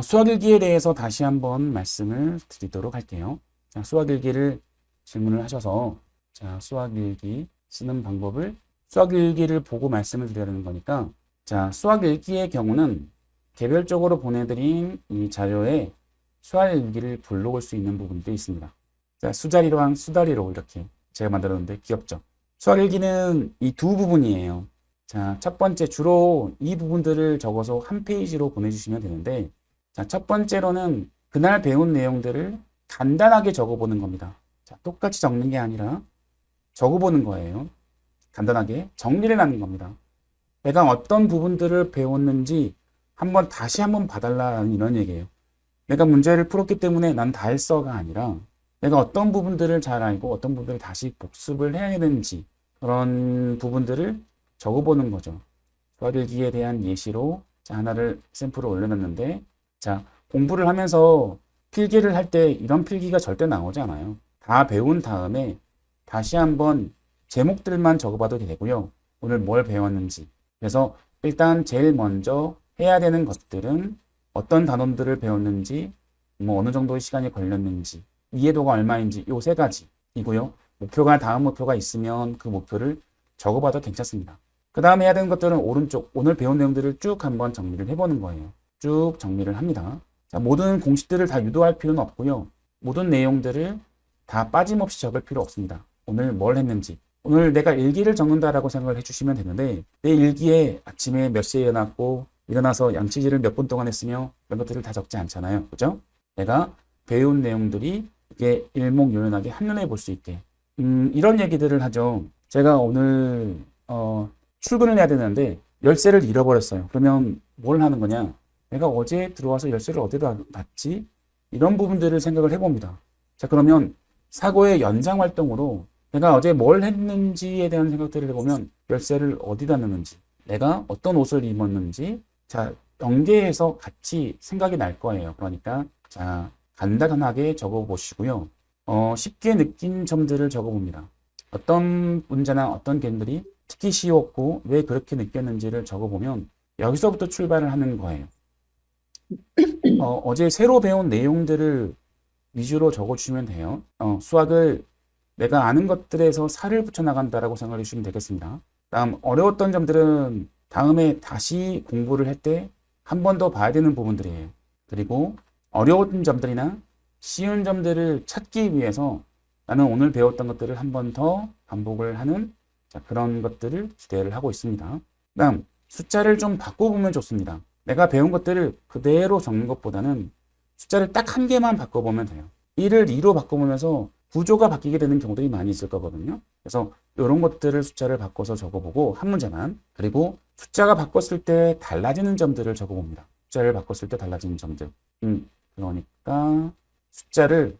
수학일기에 대해서 다시 한번 말씀을 드리도록 할게요. 자, 수학일기를 질문을 하셔서 자, 수학일기 쓰는 방법을 수학일기를 보고 말씀을 드리는 거니까 자, 수학일기의 경우는 개별적으로 보내드린 이 자료에 수학일기를 불러올 수 있는 부분도 있습니다. 자, 수자리로 한 수다리로 이렇게 제가 만들었는데 귀엽죠? 수학일기는 이 두 부분이에요. 자, 첫 번째 주로 이 부분들을 적어서 한 페이지로 보내주시면 되는데 자, 첫 번째로는 그날 배운 내용들을 간단하게 적어보는 겁니다. 자, 똑같이 적는 게 아니라 적어보는 거예요. 간단하게 정리를 하는 겁니다. 내가 어떤 부분들을 배웠는지 다시 한번 봐달라는 이런 얘기예요. 내가 문제를 풀었기 때문에 난 다 했어가 아니라 내가 어떤 부분들을 잘 알고 어떤 부분들을 다시 복습을 해야 되는지 그런 부분들을 적어보는 거죠. 수학일기에 대한 예시로 자, 하나를 샘플을 올려놨는데 자, 공부를 하면서 필기를 할 때 이런 필기가 절대 나오지 않아요. 다 배운 다음에 다시 한번 제목들만 적어봐도 되고요. 오늘 뭘 배웠는지. 그래서 일단 제일 먼저 해야 되는 것들은 어떤 단원들을 배웠는지, 뭐 어느 정도의 시간이 걸렸는지, 이해도가 얼마인지 요 세 가지이고요. 다음 목표가 있으면 그 목표를 적어봐도 괜찮습니다. 그 다음에 해야 되는 것들은 오른쪽 오늘 배운 내용들을 쭉 한번 정리를 해보는 거예요. 쭉 정리를 합니다. 자, 모든 공식들을 다 유도할 필요는 없고요. 모든 내용들을 다 빠짐없이 적을 필요 없습니다. 오늘 뭘 했는지. 오늘 내가 일기를 적는다라고 생각을 해주시면 되는데 내 일기에 아침에 몇 시에 일어났고 일어나서 양치질을 몇 분 동안 했으며 이런 것들을 다 적지 않잖아요. 그죠? 내가 배운 내용들이 이게 일목요연하게 한눈에 볼 수 있게 이런 얘기들을 하죠. 제가 오늘 출근을 해야 되는데 열쇠를 잃어버렸어요. 그러면 뭘 하는 거냐? 내가 어제 들어와서 열쇠를 어디다 놨지? 이런 부분들을 생각을 해봅니다. 자, 그러면 사고의 연장 활동으로 내가 어제 뭘 했는지에 대한 생각들을 해보면 열쇠를 어디다 넣는지, 내가 어떤 옷을 입었는지, 자, 연계해서 같이 생각이 날 거예요. 그러니까, 자, 간단하게 적어보시고요. 쉽게 느낀 점들을 적어봅니다. 어떤 문제나 어떤 개념들이 특히 쉬웠고 왜 그렇게 느꼈는지를 적어보면 여기서부터 출발을 하는 거예요. 어제 새로 배운 내용들을 위주로 적어주시면 돼요. 수학을 내가 아는 것들에서 살을 붙여나간다라고 생각해 주시면 되겠습니다. 다음, 어려웠던 점들은 다음에 다시 공부를 할 때 한 번 더 봐야 되는 부분들이에요. 그리고 어려운 점들이나 쉬운 점들을 찾기 위해서 나는 오늘 배웠던 것들을 한 번 더 반복을 하는 자, 그런 것들을 기대를 하고 있습니다. 다음, 숫자를 좀 바꿔보면 좋습니다. 내가 배운 것들을 그대로 적는 것보다는 숫자를 딱 한 개만 바꿔보면 돼요. 1을 2로 바꿔보면서 구조가 바뀌게 되는 경우들이 많이 있을 거거든요. 그래서 이런 것들을 숫자를 바꿔서 적어보고 한 문제만. 그리고 숫자가 바꿨을 때 달라지는 점들을 적어봅니다. 숫자를 바꿨을 때 달라지는 점들. 그러니까 숫자를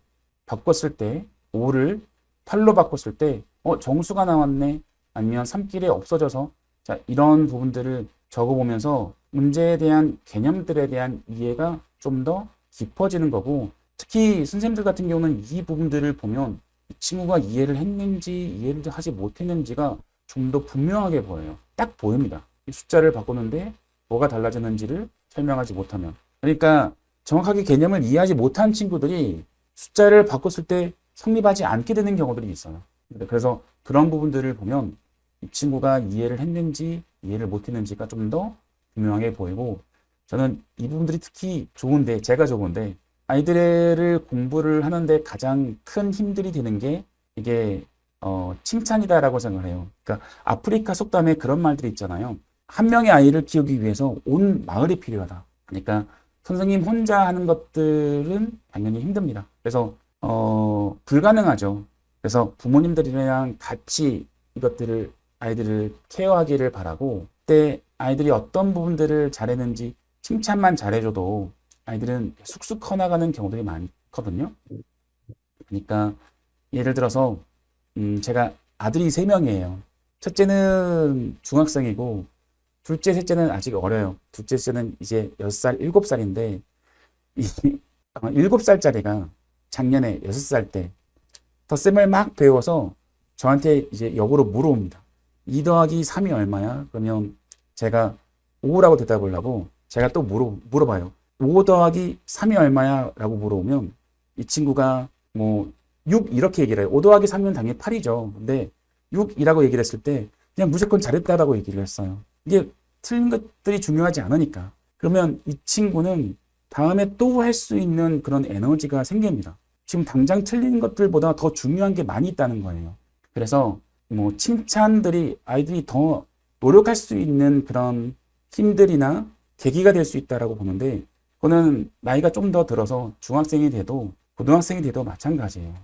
바꿨을 때 5를 8로 바꿨을 때 정수가 나왔네. 아니면 3길에 없어져서 자, 이런 부분들을 적어보면서 문제에 대한 개념들에 대한 이해가 좀 더 깊어지는 거고 특히 선생님들 같은 경우는 이 부분들을 보면 이 친구가 이해를 했는지 이해를 하지 못했는지가 좀 더 분명하게 보여요. 딱 보입니다. 이 숫자를 바꾸는데 뭐가 달라졌는지를 설명하지 못하면. 그러니까 정확하게 개념을 이해하지 못한 친구들이 숫자를 바꿨을 때 성립하지 않게 되는 경우들이 있어요. 그래서 그런 부분들을 보면 이 친구가 이해를 했는지 이해를 못했는지가 좀 더 분명하게 보이고 저는 이 부분들이 특히 제가 좋은데 아이들을 공부를 하는데 가장 큰 힘들이 되는 게 이게 칭찬이다라고 생각을 해요. 그러니까 아프리카 속담에 그런 말들이 있잖아요. 한 명의 아이를 키우기 위해서 온 마을이 필요하다. 그러니까 선생님 혼자 하는 것들은 당연히 힘듭니다. 그래서 불가능하죠. 그래서 부모님들이랑 같이 이것들을 아이들을 케어하기를 바라고 그때 아이들이 어떤 부분들을 잘했는지 칭찬만 잘해줘도 아이들은 쑥쑥 커나가는 경우들이 많거든요. 그러니까 예를 들어서 제가 아들이 3명이에요. 첫째는 중학생이고 둘째, 셋째는 아직 어려요. 둘째, 셋째는 이제 6살, 7살인데 7살짜리가 작년에 6살 때 덧셈을 막 배워서 저한테 이제 역으로 물어옵니다. 2 더하기 3이 얼마야? 그러면 제가 5라고 대답을 하고 제가 또 물어봐요. 5 더하기 3이 얼마야? 라고 물어보면 이 친구가 뭐 6 이렇게 얘기를 해요. 5 더하기 3이면 당연히 8이죠. 근데 6이라고 얘기를 했을 때 그냥 무조건 잘했다라고 얘기를 했어요. 이게 틀린 것들이 중요하지 않으니까. 그러면 이 친구는 다음에 또 할 수 있는 그런 에너지가 생깁니다. 지금 당장 틀린 것들보다 더 중요한 게 많이 있다는 거예요. 그래서 뭐 칭찬들이 아이들이 더 노력할 수 있는 그런 힘들이나 계기가 될 수 있다라고 보는데, 그거는 나이가 좀 더 들어서 중학생이 돼도 고등학생이 돼도 마찬가지예요.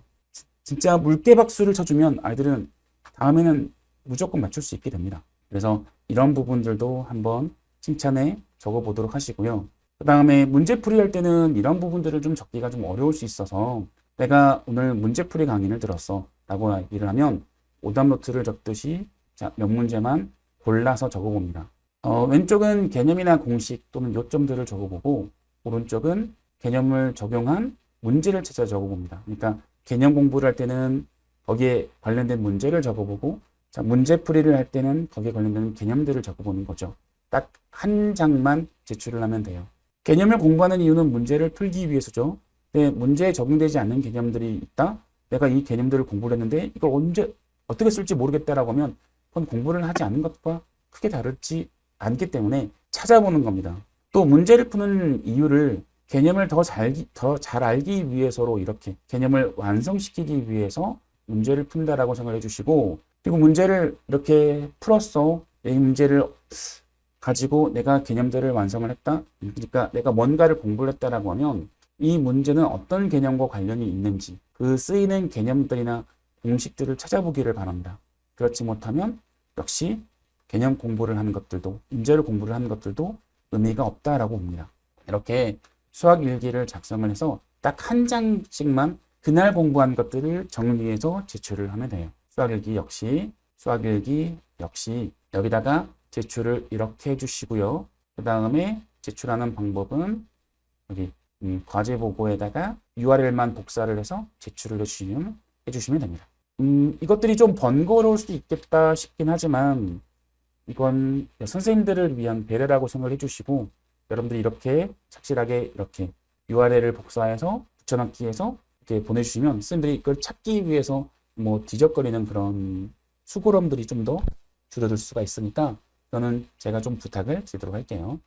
진짜 물개 박수를 쳐주면 아이들은 다음에는 무조건 맞출 수 있게 됩니다. 그래서 이런 부분들도 한번 칭찬에 적어보도록 하시고요. 그 다음에 문제풀이 할 때는 이런 부분들을 좀 적기가 좀 어려울 수 있어서, 내가 오늘 문제풀이 강의를 들었어 라고 얘기를 하면 오답노트를 적듯이 몇 문제만 골라서 적어봅니다. 왼쪽은 개념이나 공식 또는 요점들을 적어보고, 오른쪽은 개념을 적용한 문제를 찾아 적어봅니다. 그러니까 개념 공부를 할 때는 거기에 관련된 문제를 적어보고, 문제풀이를 할 때는 거기에 관련된 개념들을 적어보는 거죠. 딱 한 장만 제출을 하면 돼요. 개념을 공부하는 이유는 문제를 풀기 위해서죠. 근데 문제에 적용되지 않는 개념들이 있다? 내가 이 개념들을 공부를 했는데 이걸 언제 어떻게 쓸지 모르겠다라고 하면 그건 공부를 하지 않는 것과 크게 다르지 않기 때문에 찾아보는 겁니다. 또 문제를 푸는 이유를 개념을 더 잘 알기 위해서로 이렇게 개념을 완성시키기 위해서 문제를 푼다라고 생각해 주시고, 그리고 문제를 이렇게 풀었어. 이 문제를 가지고 내가 개념들을 완성을 했다. 그러니까 내가 뭔가를 공부를 했다라고 하면 이 문제는 어떤 개념과 관련이 있는지 그 쓰이는 개념들이나 공식들을 찾아보기를 바랍니다. 그렇지 못하면 역시 개념 공부를 하는 것들도, 문제를 공부를 하는 것들도 의미가 없다라고 봅니다. 이렇게 수학 일기를 작성을 해서 딱 한 장씩만 그날 공부한 것들을 정리해서 제출을 하면 돼요. 수학 일기 역시 여기다가 제출을 이렇게 해주시고요. 그 다음에 제출하는 방법은 여기 과제 보고에다가 URL만 복사를 해서 제출을 해주시면 됩니다. 이것들이 좀 번거로울 수도 있겠다 싶긴 하지만 이건 선생님들을 위한 배려라고 생각을 해주시고, 여러분들이 이렇게 착실하게 이렇게 URL을 복사해서 붙여넣기해서 이렇게 보내주시면 선생님들이 그걸 찾기 위해서 뭐 뒤적거리는 그런 수고름들이 좀 더 줄어들 수가 있으니까 저는 제가 좀 부탁을 드리도록 할게요.